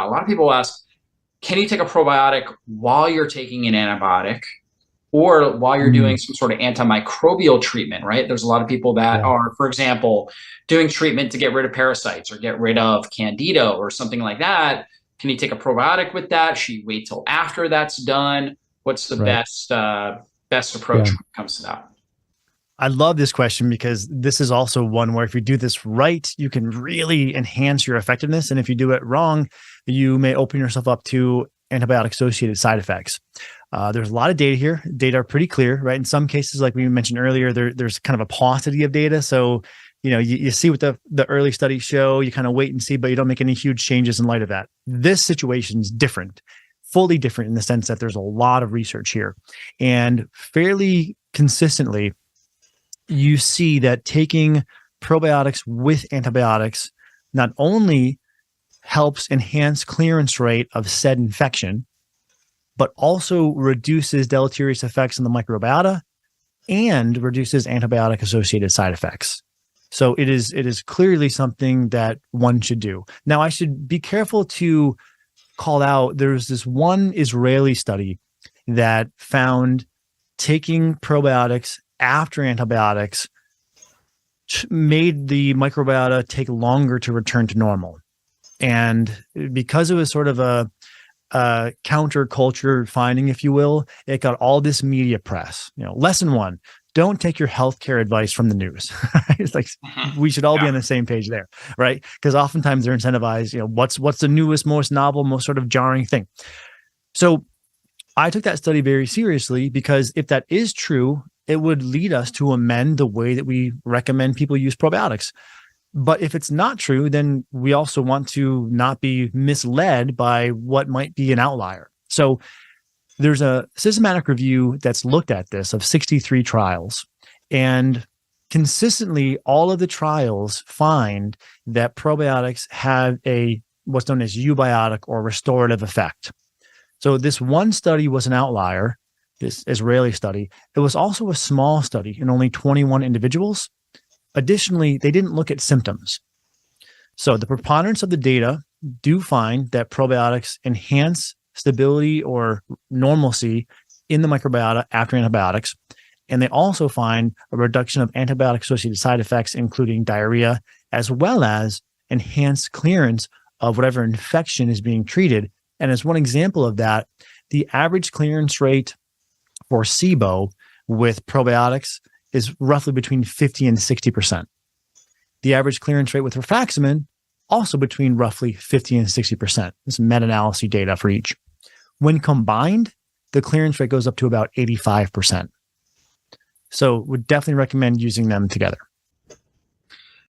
A lot of people ask, can you take a probiotic while you're taking an antibiotic or while you're doing Mm, some sort of antimicrobial treatment, right? There's a lot of people that yeah. are, for example, doing treatment to get rid of parasites or get rid of candida or something like that. Can you take a probiotic with that? Should you wait till after that's done? What's the Right. best approach Yeah. when it comes to that? I love this question because this is also one where if you do this right, you can really enhance your effectiveness. And if you do it wrong, you may open yourself up to antibiotic associated side effects. There's a lot of data here. Data are pretty clear, right? In some cases, like we mentioned earlier, there's kind of a paucity of data. So, you see what the early studies show, you kind of wait and see, but you don't make any huge changes in light of that. This situation is different, fully different in the sense that there's a lot of research here. And fairly consistently, you see that taking probiotics with antibiotics not only helps enhance clearance rate of said infection, but also reduces deleterious effects on the microbiota and reduces antibiotic associated side effects. So it is clearly something that one should do. Now, I should be careful to call out there's this one Israeli study that found taking probiotics after antibiotics made the microbiota take longer to return to normal. And because it was sort of a counterculture finding, if you will, it got all this media press. Lesson one: don't take your healthcare advice from the news. It's like we should all be Yeah. on the same page there, right? Because oftentimes they're incentivized. What's the newest, most novel, most sort of jarring thing. So I took that study very seriously because if that is true, it would lead us to amend the way that we recommend people use probiotics. But if it's not true, then we also want to not be misled by what might be an outlier. So there's a systematic review that's looked at this of 63 trials. And consistently, all of the trials find that probiotics have a what's known as eubiotic or restorative effect. So this one study was an outlier, this Israeli study. It was also a small study in only 21 individuals. Additionally, they didn't look at symptoms. So the preponderance of the data do find that probiotics enhance stability or normalcy in the microbiota after antibiotics. And they also find a reduction of antibiotic associated side effects, including diarrhea, as well as enhanced clearance of whatever infection is being treated. And as one example of that, the average clearance rate for SIBO with probiotics is roughly between 50 and 60%. The average clearance rate with rifaximin also between roughly 50 and 60%. This meta-analysis data for each. When combined, the clearance rate goes up to about 85%. So would definitely recommend using them together.